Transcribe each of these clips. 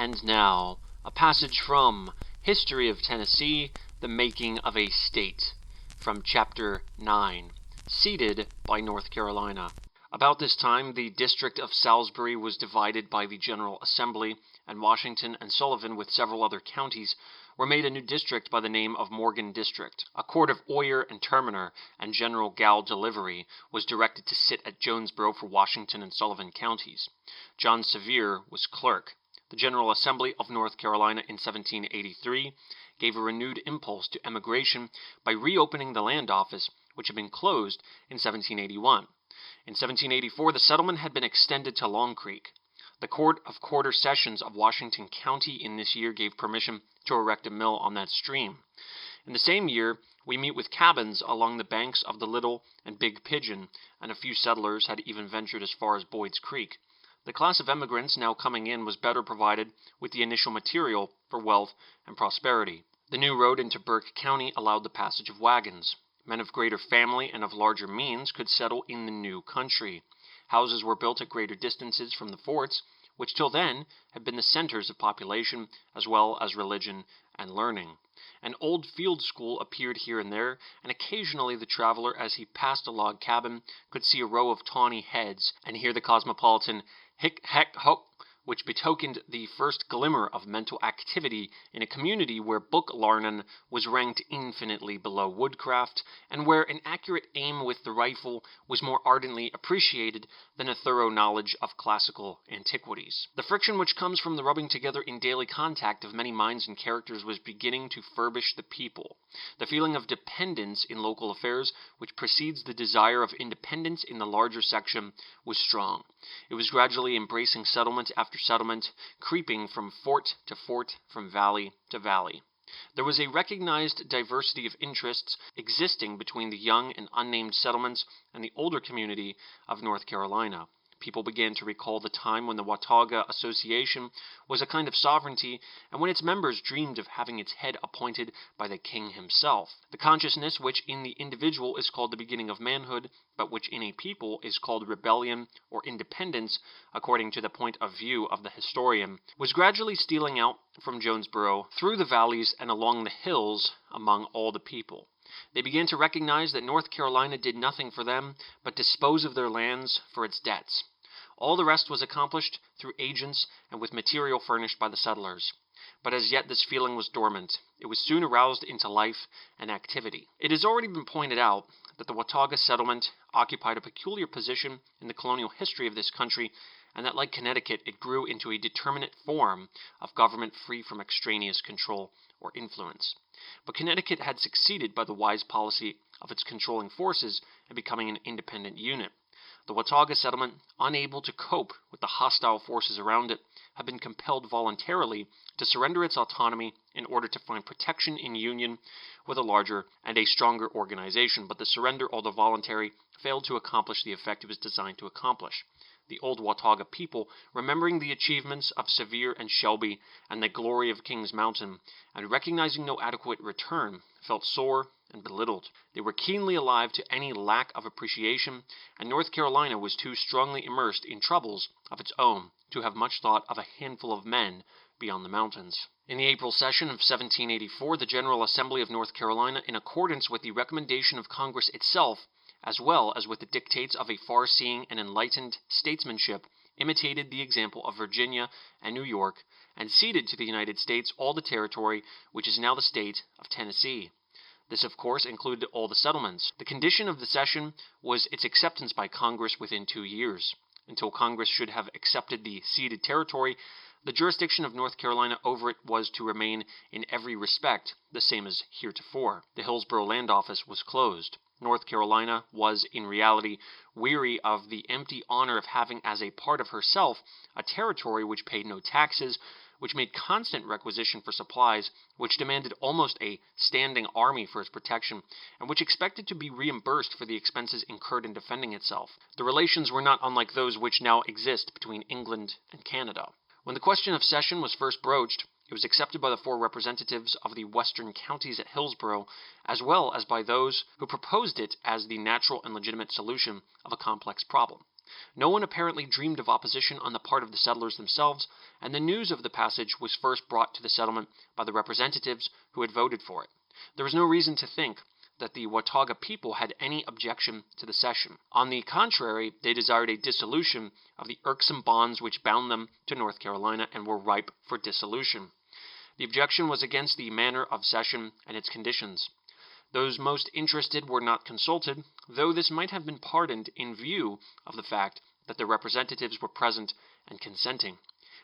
And now, a passage from History of Tennessee, the Making of a State, from Chapter 9, Ceded by North Carolina. About this time, the district of Salisbury was divided by the General Assembly, and Washington and Sullivan, with several other counties, were made a new district by the name of Morgan District. A court of Oyer and Terminer and General Gal Delivery was directed to sit at Jonesboro for Washington and Sullivan counties. John Sevier was clerk. The General Assembly of North Carolina in 1783 gave a renewed impulse to emigration by reopening the land office, which had been closed in 1781. In 1784, the settlement had been extended to Long Creek. The Court of Quarter Sessions of Washington County in this year gave permission to erect a mill on that stream. In the same year, we meet with cabins along the banks of the Little and Big Pigeon, and a few settlers had even ventured as far as Boyd's Creek. The class of emigrants now coming in was better provided with the initial material for wealth and prosperity. The new road into Burke County allowed the passage of wagons. Men of greater family and of larger means could settle in the new country. Houses were built at greater distances from the forts, which till then had been the centers of population as well as religion and learning. An old field school appeared here and there, and occasionally the traveler, as he passed a log cabin, could see a row of tawny heads and hear the cosmopolitan hick, heck, hock, which betokened the first glimmer of mental activity in a community where book larnin was ranked infinitely below woodcraft, and where an accurate aim with the rifle was more ardently appreciated than a thorough knowledge of classical antiquities. The friction which comes from the rubbing together in daily contact of many minds and characters was beginning to furbish the people. The feeling of dependence in local affairs, which precedes the desire of independence in the larger section, was strong. It was gradually embracing settlement after settlement, creeping from fort to fort, from valley to valley. There was a recognized diversity of interests existing between the young and unnamed settlements and the older community of North Carolina. People began to recall the time when the Watauga Association was a kind of sovereignty, and when its members dreamed of having its head appointed by the king himself. The consciousness which in the individual is called the beginning of manhood, but which in a people is called rebellion or independence, according to the point of view of the historian, was gradually stealing out from Jonesboro, through the valleys and along the hills, among all the people. They began to recognize that North Carolina did nothing for them but dispose of their lands for its debts. All the rest was accomplished through agents and with material furnished by the settlers. But as yet this feeling was dormant. It was soon aroused into life and activity. It has already been pointed out that the Watauga settlement occupied a peculiar position in the colonial history of this country, and that, like Connecticut, it grew into a determinate form of government free from extraneous control or influence. But Connecticut had succeeded by the wise policy of its controlling forces in becoming an independent unit. The Watauga settlement, unable to cope with the hostile forces around it, had been compelled voluntarily to surrender its autonomy in order to find protection in union with a larger and a stronger organization, but the surrender, although voluntary, failed to accomplish the effect it was designed to accomplish. The old Watauga people, remembering the achievements of Sevier and Shelby and the glory of King's Mountain, and recognizing no adequate return, felt sore and belittled. They were keenly alive to any lack of appreciation, and North Carolina was too strongly immersed in troubles of its own to have much thought of a handful of men beyond the mountains. In the April session of 1784, the General Assembly of North Carolina, in accordance with the recommendation of Congress itself, as well as with the dictates of a far-seeing and enlightened statesmanship, imitated the example of Virginia and New York, and ceded to the United States all the territory which is now the state of Tennessee. This, of course, included all the settlements. The condition of the cession was its acceptance by Congress within 2 years. Until Congress should have accepted the ceded territory, the jurisdiction of North Carolina over it was to remain in every respect the same as heretofore. The Hillsborough Land Office was closed. North Carolina was, in reality, weary of the empty honor of having as a part of herself a territory which paid no taxes, which made constant requisition for supplies, which demanded almost a standing army for its protection, and which expected to be reimbursed for the expenses incurred in defending itself. The relations were not unlike those which now exist between England and Canada. When the question of cession was first broached, it was accepted by the 4 representatives of the western counties at Hillsborough, as well as by those who proposed it as the natural and legitimate solution of a complex problem. No one apparently dreamed of opposition on the part of the settlers themselves, and the news of the passage was first brought to the settlement by the representatives who had voted for it. There was no reason to think that the Watauga people had any objection to the cession. On the contrary, they desired a dissolution of the irksome bonds which bound them to North Carolina and were ripe for dissolution. The objection was against the manner of cession and its conditions. Those most interested were not consulted, though this might have been pardoned in view of the fact that their representatives were present and consenting.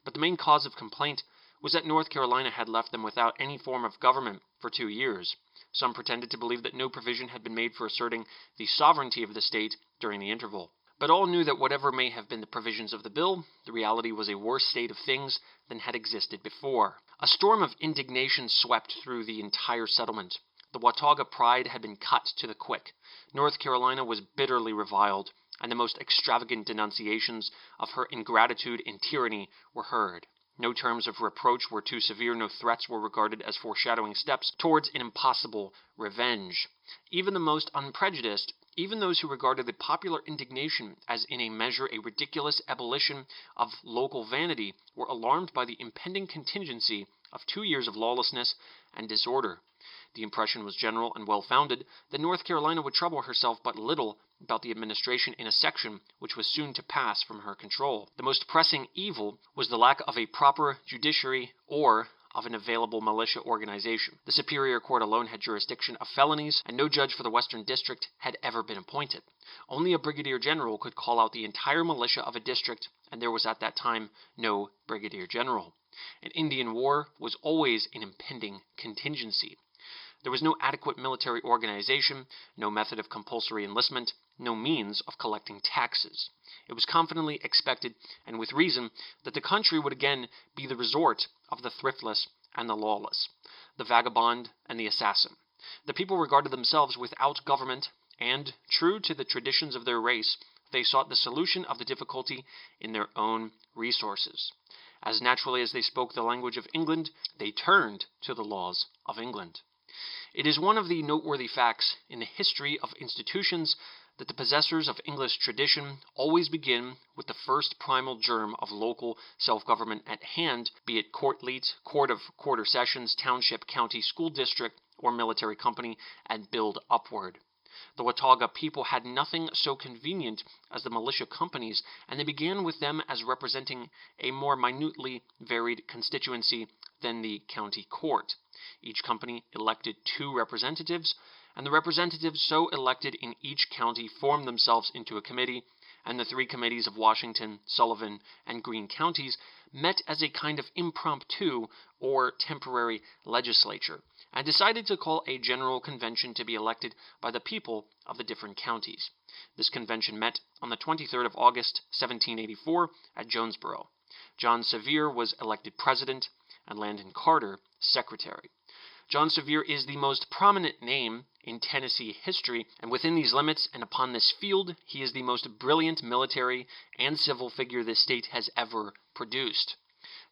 But the main cause of complaint was that North Carolina had left them without any form of government for 2 years. Some pretended to believe that no provision had been made for asserting the sovereignty of the state during the interval. But all knew that whatever may have been the provisions of the bill, the reality was a worse state of things than had existed before. A storm of indignation swept through the entire settlement. The Watauga pride had been cut to the quick. North Carolina was bitterly reviled, and the most extravagant denunciations of her ingratitude and tyranny were heard. No terms of reproach were too severe, no threats were regarded as foreshadowing steps towards an impossible revenge. Even the most unprejudiced, even those who regarded the popular indignation as in a measure a ridiculous ebullition of local vanity, were alarmed by the impending contingency of 2 years of lawlessness and disorder. The impression was general and well-founded that North Carolina would trouble herself but little about the administration in a section which was soon to pass from her control. The most pressing evil was the lack of a proper judiciary or of an available militia organization. The Superior Court alone had jurisdiction of felonies, and no judge for the Western District had ever been appointed. Only a brigadier general could call out the entire militia of a district, and there was at that time no brigadier general. An Indian war was always an impending contingency. There was no adequate military organization, no method of compulsory enlistment, no means of collecting taxes. It was confidently expected, and with reason, that the country would again be the resort of the thriftless and the lawless, the vagabond and the assassin. The people regarded themselves without government, and, true to the traditions of their race, they sought the solution of the difficulty in their own resources. As naturally as they spoke the language of England, they turned to the laws of England. It is one of the noteworthy facts in the history of institutions that the possessors of English tradition always begin with the first primal germ of local self-government at hand, be it court leet, court of quarter sessions, township, county, school district, or military company, and build upward. The Watauga people had nothing so convenient as the militia companies, and they began with them as representing a more minutely varied constituency than the county court. Each company elected 2 representatives, and the representatives so elected in each county formed themselves into a committee, and the 3 committees of Washington, Sullivan, and Greene counties met as a kind of impromptu or temporary legislature, and decided to call a general convention to be elected by the people of the different counties. This convention met on the 23rd of August, 1784, at Jonesboro. John Sevier was elected president, and Landon Carter secretary. John Sevier is the most prominent name in Tennessee history, and within these limits and upon this field, he is the most brilliant military and civil figure this state has ever produced.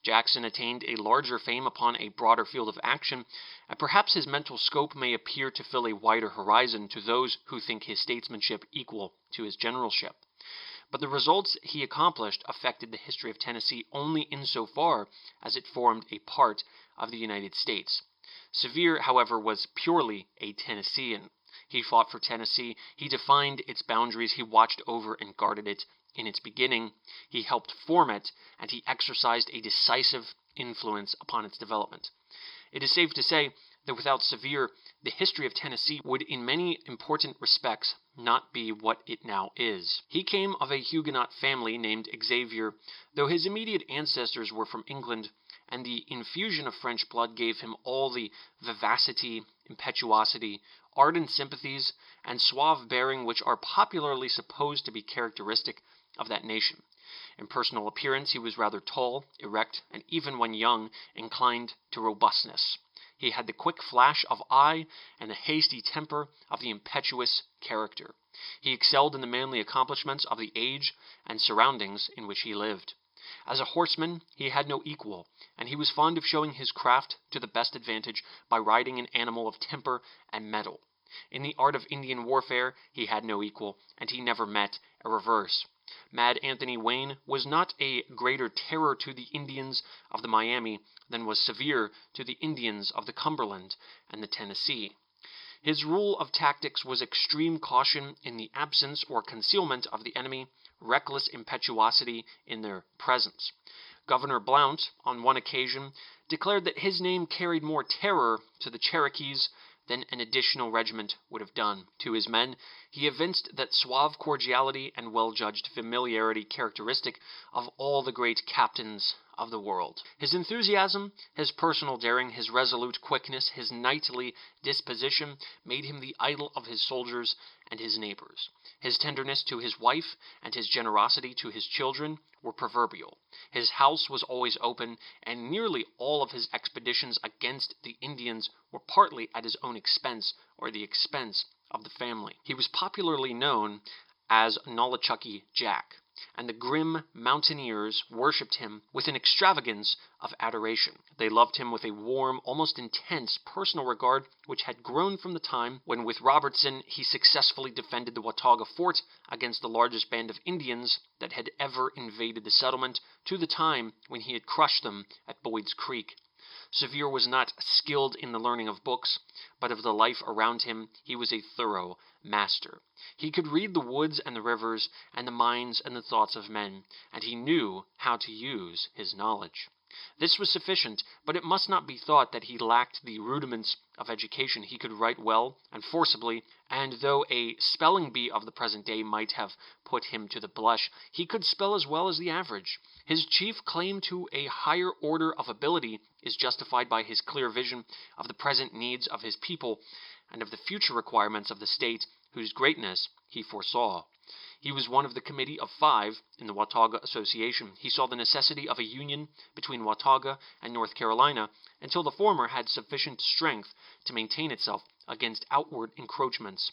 Jackson attained a larger fame upon a broader field of action, and perhaps his mental scope may appear to fill a wider horizon to those who think his statesmanship equal to his generalship. But the results he accomplished affected the history of Tennessee only insofar as it formed a part of the United States. Sevier, however, was purely a Tennessean. He fought for Tennessee, he defined its boundaries, he watched over and guarded it in its beginning, he helped form it, and he exercised a decisive influence upon its development. It is safe to say that without Sevier, the history of Tennessee would in many important respects not be what it now is. He came of a Huguenot family named Xavier, though his immediate ancestors were from England, and the infusion of French blood gave him all the vivacity, impetuosity, ardent sympathies, and suave bearing which are popularly supposed to be characteristic of that nation. In personal appearance he was rather tall, erect, and even when young, inclined to robustness. He had the quick flash of eye and the hasty temper of the impetuous character. He excelled in the manly accomplishments of the age and surroundings in which he lived. As a horseman he had no equal, and he was fond of showing his craft to the best advantage by riding an animal of temper and mettle. In the art of Indian warfare he had no equal, and he never met a reverse. Mad Anthony Wayne was not a greater terror to the Indians of the Miami than was Sevier to the Indians of the Cumberland and the Tennessee. His rule of tactics was extreme caution in the absence or concealment of the enemy, reckless impetuosity in their presence. Governor Blount, on one occasion, declared that his name carried more terror to the Cherokees than an additional regiment would have done. To his men, he evinced that suave cordiality and well-judged familiarity characteristic of all the great captains of the world. His enthusiasm, his personal daring, his resolute quickness, his knightly disposition made him the idol of his soldiers and his neighbors. His tenderness to his wife and his generosity to his children were proverbial. His house was always open, and nearly all of his expeditions against the Indians were partly at his own expense or the expense of the family. He was popularly known as Nolichucky Jack, and the grim mountaineers worshipped him with an extravagance of adoration. They loved him with a warm, almost intense personal regard which had grown from the time when with Robertson he successfully defended the Watauga fort against the largest band of Indians that had ever invaded the settlement, to the time when he had crushed them at Boyd's Creek. Sevier was not skilled in the learning of books, but of the life around him he was a thorough master. He could read the woods and the rivers, and the minds and the thoughts of men, and he knew how to use his knowledge. This was sufficient, but it must not be thought that he lacked the rudiments of education. He could write well and forcibly, and though a spelling bee of the present day might have put him to the blush, he could spell as well as the average. His chief claim to a higher order of ability is justified by his clear vision of the present needs of his people and of the future requirements of the state, whose greatness he foresaw. He was one of the committee of 5 in the Watauga Association. He saw the necessity of a union between Watauga and North Carolina until the former had sufficient strength to maintain itself against outward encroachments.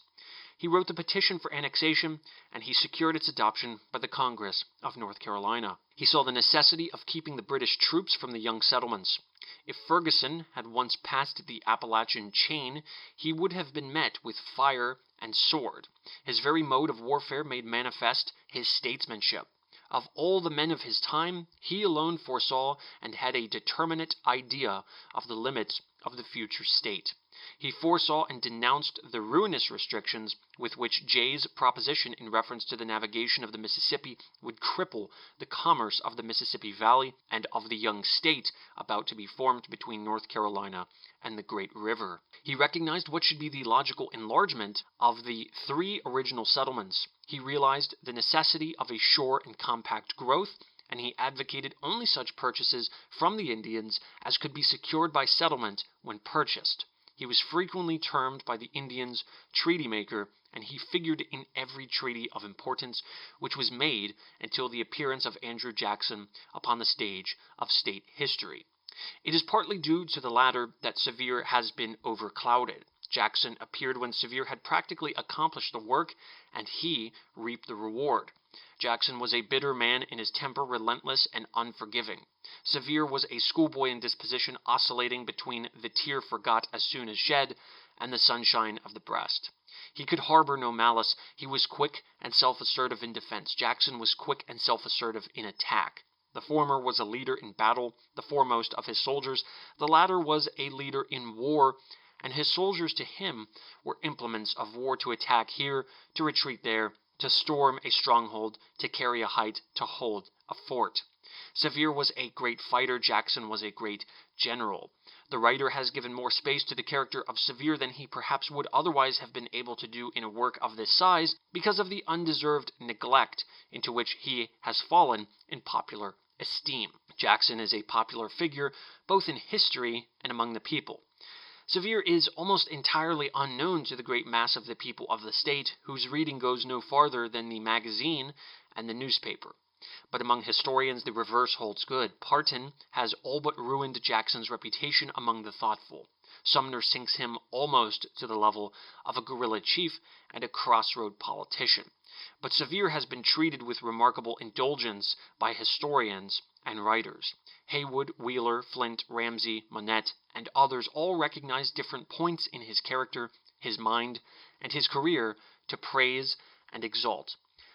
He wrote the petition for annexation, and he secured its adoption by the Congress of North Carolina. He saw the necessity of keeping the British troops from the young settlements. If Ferguson had once passed the Appalachian chain, he would have been met with fire and sword. His very mode of warfare made manifest his statesmanship. Of all the men of his time, he alone foresaw and had a determinate idea of the limits of the future state. He foresaw and denounced the ruinous restrictions with which Jay's proposition in reference to the navigation of the Mississippi would cripple the commerce of the Mississippi Valley and of the young state about to be formed between North Carolina and the great river. He recognized what should be the logical enlargement of the 3 original settlements. He realized the necessity of a sure and compact growth, and he advocated only such purchases from the Indians as could be secured by settlement when purchased. He was frequently termed by the Indians treaty maker, and he figured in every treaty of importance which was made until the appearance of Andrew Jackson upon the stage of state history. It is partly due to the latter that Sevier has been overclouded. Jackson appeared when Sevier had practically accomplished the work, and he reaped the reward. Jackson was a bitter man in his temper, relentless and unforgiving. Sevier was a schoolboy in disposition, oscillating between the tear forgot as soon as shed and the sunshine of the breast. He could harbor no malice. He was quick and self-assertive in defense. Jackson was quick and self-assertive in attack. The former was a leader in battle, the foremost of his soldiers. The latter was a leader in war, and his soldiers to him were implements of war, to attack here, to retreat there, to storm a stronghold, to carry a height, to hold a fort. Sevier was a great fighter. Jackson was a great general. The writer has given more space to the character of Sevier than he perhaps would otherwise have been able to do in a work of this size, because of the undeserved neglect into which he has fallen in popular esteem. Jackson is a popular figure both in history and among the people. Sevier is almost entirely unknown to the great mass of the people of the state, whose reading goes no farther than the magazine and the newspaper. But among historians the reverse holds good. Parton has all but ruined Jackson's reputation among the thoughtful. Sumner sinks him almost to the level of a guerrilla chief and a crossroad politician. But Sevier has been treated with remarkable indulgence by historians and writers. Haywood, Wheeler, Flint, Ramsay, Monette, and others all recognize different points in his character, his mind, and his career to praise and exalt.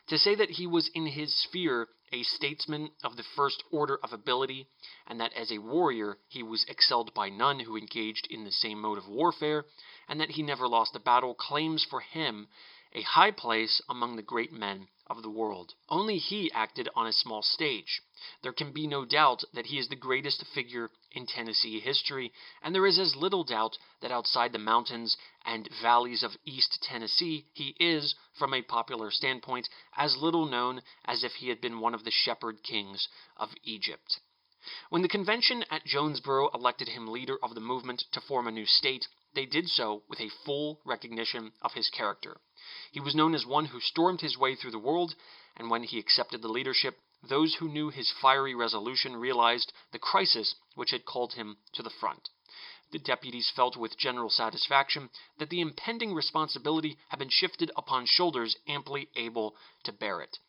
To say that he was in his sphere a statesman of the first order of ability, and that as a warrior he was excelled by none who engaged in the same mode of warfare, and that he never lost a battle, claims for him a high place among the great men of the world. Only he acted on a small stage. There can be no doubt that he is the greatest figure in Tennessee history, and there is as little doubt that outside the mountains and valleys of East Tennessee he is, from a popular standpoint, as little known as if he had been one of the shepherd kings of Egypt. When the convention at Jonesboro elected him leader of the movement to form a new state, they did so with a full recognition of his character. He was known as one who stormed his way through the world, and when he accepted the leadership, those who knew his fiery resolution realized the crisis which had called him to the front. The deputies felt with general satisfaction that the impending responsibility had been shifted upon shoulders amply able to bear it.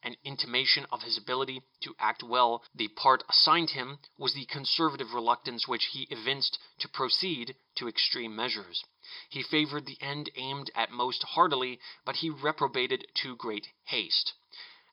An intimation of his ability to act well the part assigned him was the conservative reluctance which he evinced to proceed to extreme measures. He favored the end aimed at most heartily, but he reprobated too great haste.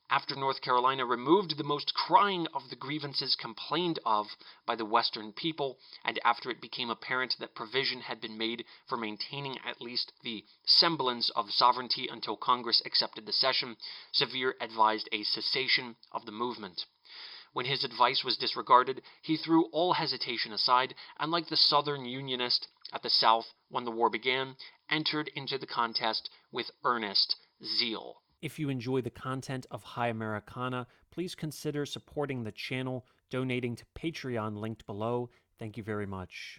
After North Carolina removed the most crying of the grievances complained of by the Western people, and after it became apparent that provision had been made for maintaining at least the semblance of sovereignty until Congress accepted the cession, Sevier advised a cessation of the movement. When his advice was disregarded, he threw all hesitation aside, and like the Southern Unionist at the South when the war began, entered into the contest with earnest zeal. If you enjoy the content of High Americana, please consider supporting the channel, donating to Patreon linked below. Thank you very much.